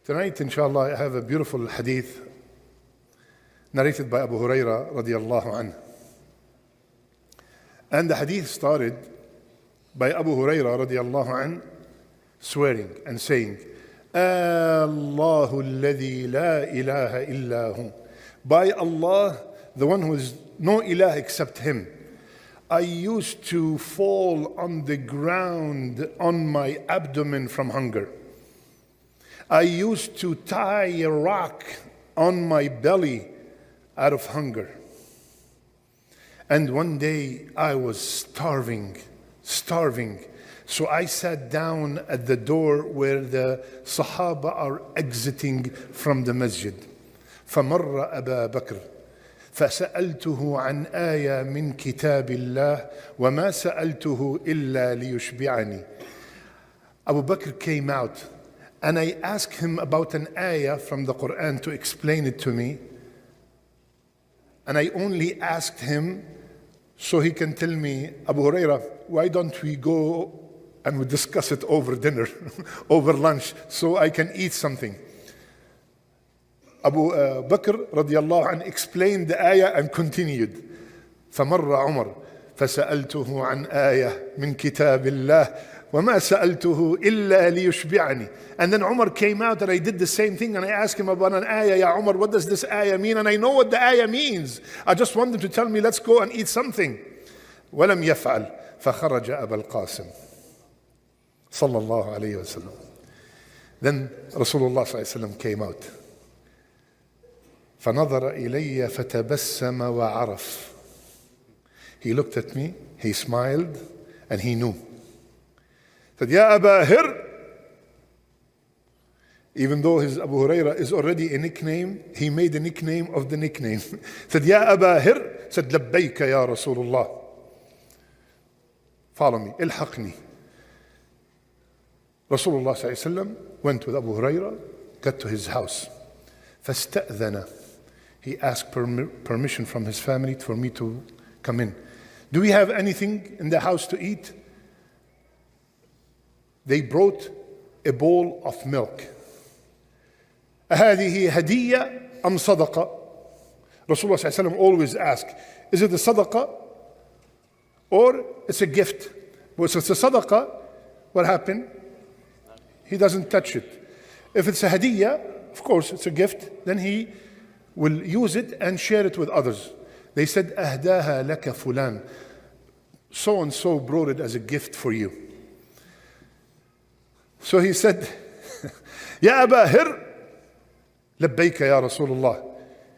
Tonight, inshallah, I have a beautiful hadith narrated by Abu Hurairah radiyallahu anhu. And the hadith started by Abu Hurairah radiyallahu anhu swearing and saying, Allahu alladhi la ilaha illahu. By Allah, the one who is no ilah except Him. I used to fall on the ground on my abdomen from hunger. I used to tie a rock on my belly out of hunger. And one day I was starving. So I sat down at the door where the Sahaba are exiting from the masjid. فمر أبا بكر فسألته عن آية من كتاب الله وما سألته إلا ليشبعني. Abu Bakr came out and I asked him about an ayah from the Quran to explain it to me. And I only asked him so he can tell me, Abu Hurairah, why don't we go and we discuss it over dinner, over lunch, so I can eat something. Abu Bakr radiallahu anh explained the ayah and continued. فمر عمر فسألته عن آية من كتاب الله وما سألته إلا ليشبعني. And then Umar came out and I did the same thing and I asked him about an ayah. Ya Umar, what does this ayah mean? And I know what the ayah means. I just want him to tell me, let's go and eat something. ولم يفعل فخرج أبا القاسم صلى الله عليه وسلم. Then Rasulullah صلى الله عليه وسلم came out. فنظر إلي فتبسم وعرف. He looked at me, he smiled, and he knew. Said, Ya Aba Hir. Even though his Abu Hurairah is already a nickname, he made a nickname of the nickname. Said, Ya Aba Hir. Said, Labbayka ya Rasulullah. Follow me, ilhaqni. Rasulullah sallallahu alayhi wa sallam went with Abu Hurairah, got to his house. فاستأذن. He asked permission from his family for me to come in. Do we have anything in the house to eat? They brought a bowl of milk. أهذه هدية أم صدقة? Rasulullah sallallahu alayhi wa sallam always ask, is it a sadaqah or it's a gift? But if it's a sadaqah, what happened? He doesn't touch it. If it's a hadiyah, of course it's a gift, then he will use it and share it with others. They said, أهداها لك فلان. So and so brought it as a gift for you. So he said, Ya Aba Hir. لبيك يا رسول الله.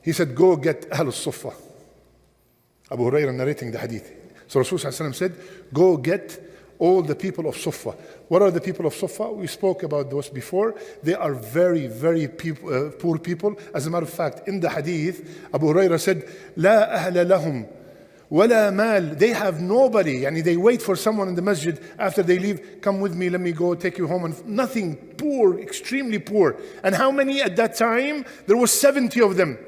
He said, go get Ahl al-Suffah. Abu Hurairah narrating the hadith. So Rasulullah said, go get all the people of Suffah. What are the people of Suffah? We spoke about those before. They are very, very poor people. As a matter of fact, in the hadith, Abu Hurairah said, لا أهل لهم ولا مال. They have nobody. Yani they wait for someone in the masjid after they leave. Come with me, let me go take you home. And nothing, poor, extremely poor. And how many at that time? There was 70 of them.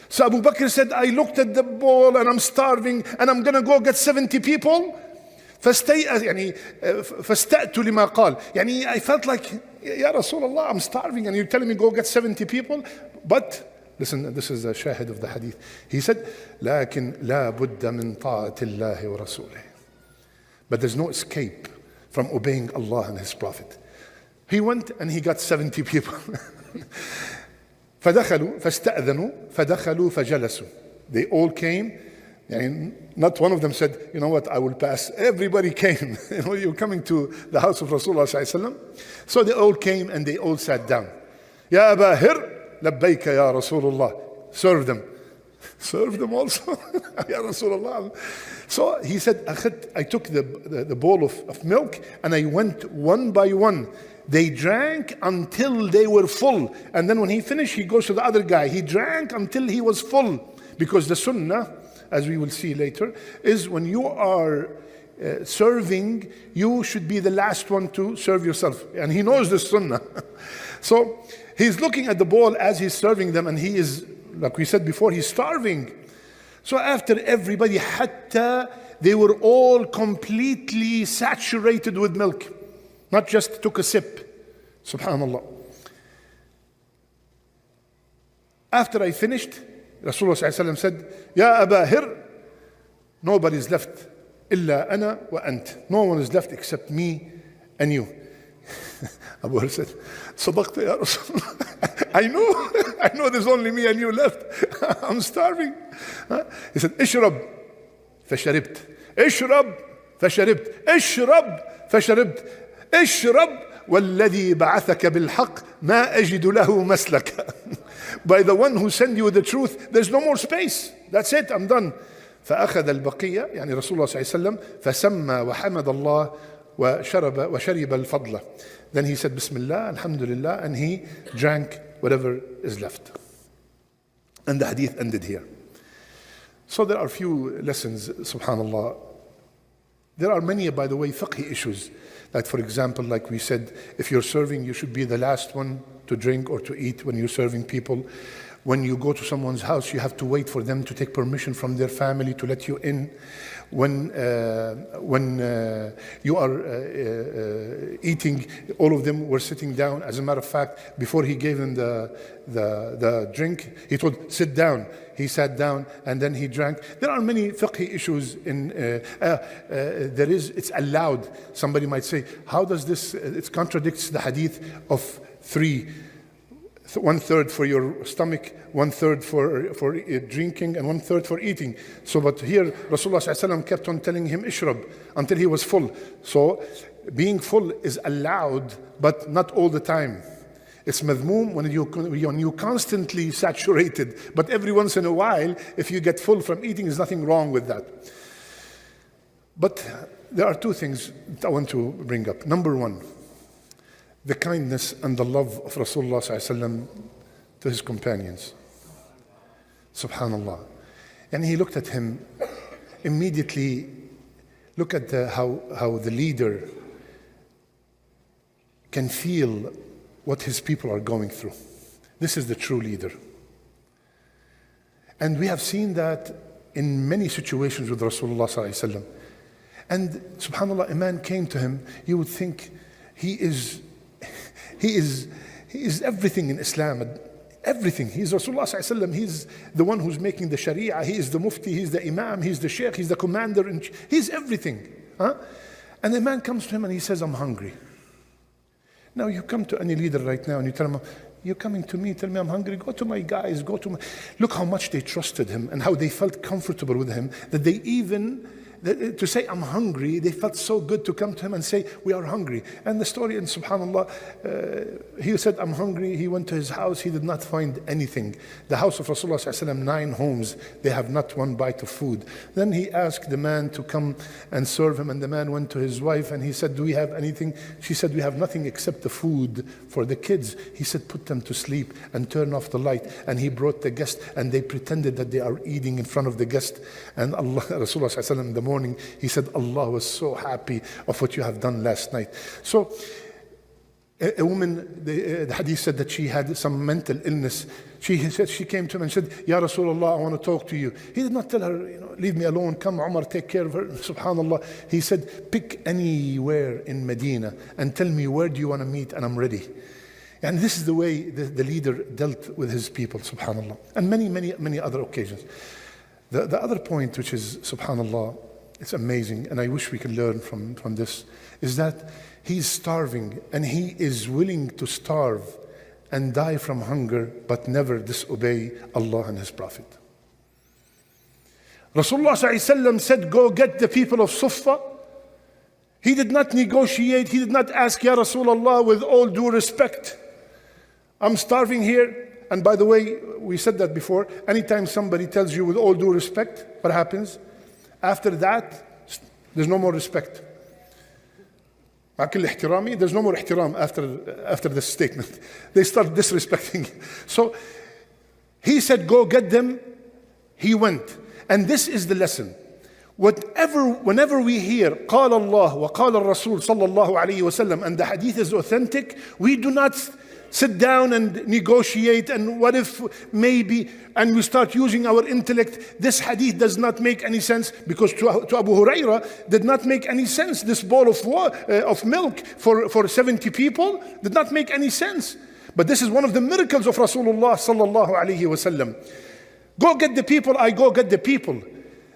So Abu Bakr said, I looked at the bowl and I'm starving and I'm going to go get 70 people. فاستأت لما قال. يعني I felt like, Ya Rasulullah, I'm starving and you're telling me go get 70 people. But listen, this is the shahid of the hadith. He said, لكن لا بد من طاعة الله ورسوله. But there's no escape from obeying Allah and His Prophet. He went and he got 70 people. فدخلوا فاستأذنوا فدخلوا فجلسوا. They all came. And not one of them said, you know what, I will pass. Everybody came. You're coming to the house of Rasulullah sallallahu alaihi wasallam. So they all came and they all sat down. Ya Aba Hir, labbayka ya Rasulullah. Serve them. Serve them also. Ya Rasulullah. So he said, I took the bowl of milk and I went one by one. They drank until they were full. And then when he finished, he goes to the other guy. He drank until he was full. Because the Sunnah, as we will see later, is when you are serving, you should be the last one to serve yourself. And he knows the Sunnah. So he's looking at the bowl as he's serving them, and he is, like we said before, he's starving. So after everybody, hatta, they were all completely saturated with milk. Not just took a sip. Subhanallah. After I finished, Rasulullah said, Ya Abu Hurairah, nobody's left. Illa ana wa ant. No one is left except me and you. Abu Hurairah said, Sadaqta ya Rasulullah. I know there's only me and you left. I'm starving. He said, Ishrab فشربت. Ishrab فشربت. Ishrab فشربت. Ishrab والذي بعثك بالحق ما أجد له مسلك. By the one who sent you the truth, there's no more space. That's it, I'm done. فأخذ البقية يعني رسول الله صلى الله عليه وسلم فسمى وحمد الله وشرب الفضل. Then he said Bismillah, Alhamdulillah, and he drank whatever is left. And the hadith ended here. So there are few lessons, subhanallah. There are many, by the way, fiqh issues. Like for example, like we said, if you're serving, you should be the last one to drink or to eat when you're serving people. When you go to someone's house, you have to wait for them to take permission from their family to let you in. When you are eating, all of them were sitting down. As a matter of fact, before he gave him the drink, he told, sit down. He sat down and then he drank. There are many fiqh issues in, it's allowed. Somebody might say, how does this, it contradicts the hadith of 3. 1/3 for your stomach, 1/3 for drinking, and 1/3 for eating. So, but here Rasulullah ﷺ kept on telling him ishrab until he was full. So, being full is allowed, but not all the time. It's madhmoom when you constantly saturated, but every once in a while, if you get full from eating, there's nothing wrong with that. But there are two things that I want to bring up. Number one, the kindness and the love of Rasulullah ﷺ to his companions. Subhanallah. And he looked at him immediately. Look at how the leader can feel what his people are going through. This is the true leader. And we have seen that in many situations with Rasulullah ﷺ. And subhanallah, a man came to him, you would think he is everything in Islam, everything. He's Rasulullah ﷺ. He's the one who's making the Sharia. He is the Mufti. He's the Imam. He's the Sheikh. He's the commander. He's everything. And the man comes to him and he says, I'm hungry. Now you come to any leader right now and you tell him, you're coming to me, tell me I'm hungry. Go to my guys. Look how much they trusted him and how they felt comfortable with him that they even, to say I'm hungry, they felt so good to come to him and say, we are hungry. And the story, and subhanAllah, he said, I'm hungry. He went to his house. He did not find anything. The house of Rasulullah ﷺ, 9 homes, they have not one bite of food. Then he asked the man to come and serve him. And the man went to his wife and he said, do we have anything? She said, we have nothing except the food for the kids. He said, put them to sleep and turn off the light. And he brought the guest and they pretended that they are eating in front of the guest. And Rasulullah ﷺ, in the morning, he said, Allah was so happy of what you have done last night. So a woman, the hadith said that she had some mental illness. She came to him and said, Ya Rasulullah, I want to talk to you. He did not tell her, leave me alone, come Umar, take care of her. Subhanallah. He said, pick anywhere in Medina and tell me where do you want to meet and I'm ready. And this is the way the leader dealt with his people, subhanallah. And many other occasions. The other point, which is, subhanallah, it's amazing, and I wish we could learn from this, is that he's starving and he is willing to starve and die from hunger but never disobey Allah and His Prophet. Rasulullah ﷺ said, go get the people of Suffah. He did not negotiate, he did not ask, Ya Rasulullah, with all due respect, I'm starving here. And by the way, we said that before, anytime somebody tells you with all due respect, what happens? After that, there's no more respect. There's no more ihtiram after this statement. They start disrespecting. So he said, go get them. He went. And this is the lesson. Whenever we hear قال الله وقال الرسول صلى الله عليه وسلم and the hadith is authentic, we do not sit down and negotiate and what if maybe, and we start using our intellect. This hadith does not make any sense because to Abu Hurairah did not make any sense. This bowl of milk for 70 people did not make any sense. But this is one of the miracles of Rasulullah sallallahu alayhi wasallam. Go get the people, I go get the people.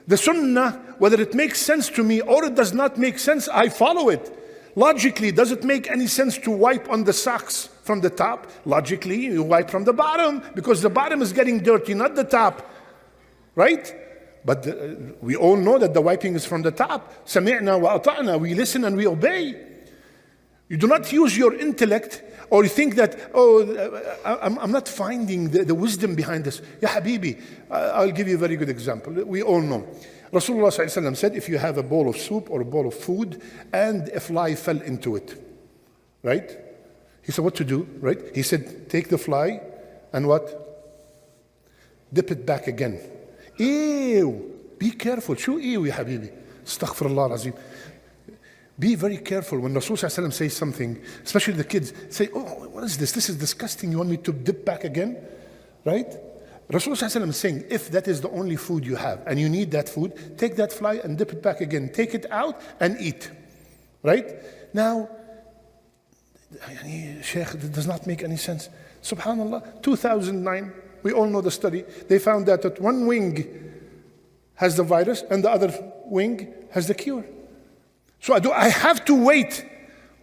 The Sunnah, whether it makes sense to me or it does not make sense, I follow it. Logically, does it make any sense to wipe on the socks from the top? Logically, you wipe from the bottom because the bottom is getting dirty, not the top. Right? But we all know that the wiping is from the top. سَمِعْنَا وَأَطَعْنَا. We listen and we obey. You do not use your intellect or you think that, I'm not finding the wisdom behind this. Ya Habibi, I'll give you a very good example. We all know. Rasulullah ﷺ said, if you have a bowl of soup or a bowl of food and a fly fell into it, right? He said, what to do, right? He said, take the fly and what? Dip it back again. Ew, be careful. Shoo ew, ya Habibi. Astaghfirullah al-Azim. Be very careful when Rasul ﷺ says something, especially the kids, say, oh, what is this? This is disgusting. You want me to dip back again? Right? Rasul ﷺ is saying, if that is the only food you have and you need that food, take that fly and dip it back again. Take it out and eat. Right? Now, Sheikh, it does not make any sense. Subhanallah, 2009, we all know the study. They found that one wing has the virus and the other wing has the cure. So I have to wait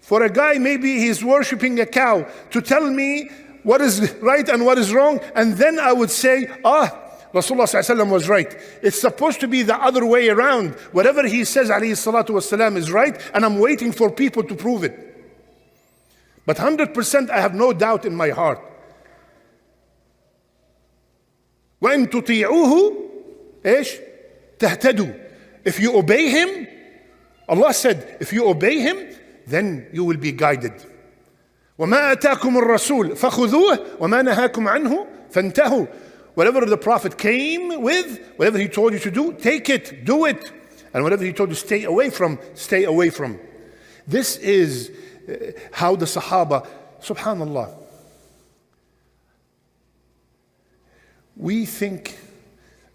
for a guy, maybe he's worshipping a cow, to tell me what is right and what is wrong, and then I would say, Rasulullah ﷺ was right. It's supposed to be the other way around. Whatever he says, alayhi salatu wasalam, is right, and I'm waiting for people to prove it. But 100% I have no doubt in my heart. وَإِن تُطِيعُوهُ إيش تَهْتَدُوا. If you obey him, Allah said, if you obey him, then you will be guided. وَمَا أَتَاكُمُ الرَّسُولُ فَخُذُوهُ وَمَا نَهَاكُمْ عَنْهُ فَانْتَهُوا. Whatever the Prophet came with, whatever he told you to do, take it, do it. And whatever he told you to stay away from, stay away from. This is how the Sahaba, subhanallah. We think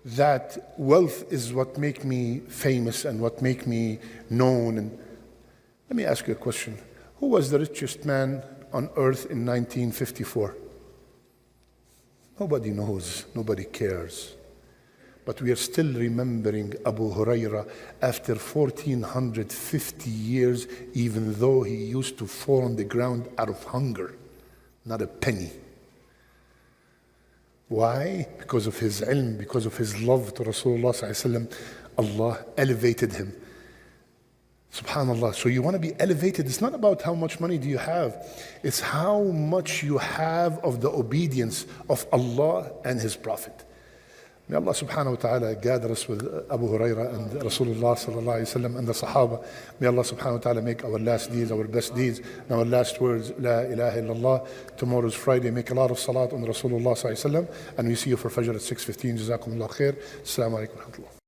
that wealth is what make me famous and what make me known. And let me ask you a question. Who was the richest man on earth in 1954? Nobody knows, nobody cares. But we are still remembering Abu Hurairah after 1450 years, even though he used to fall on the ground out of hunger, not a penny. Why? Because of his ilm, because of his love to Rasulullah ﷺ, Allah elevated him. Subhanallah. So you want to be elevated. It's not about how much money do you have. It's how much you have of the obedience of Allah and His Prophet. May Allah subhanahu wa ta'ala gather us with Abu Hurairah and Rasulullah sallallahu alayhi wa sallam and the Sahaba. May Allah subhanahu wa ta'ala make our last deeds our best deeds and our last words, La ilaha illallah. Tomorrow's Friday. Make a lot of salat on Rasulullah sallallahu alayhi wa sallam. And we see you for Fajr at 6:15. Jazakumullah khair. Assalamu alaikum wa rahmatullah.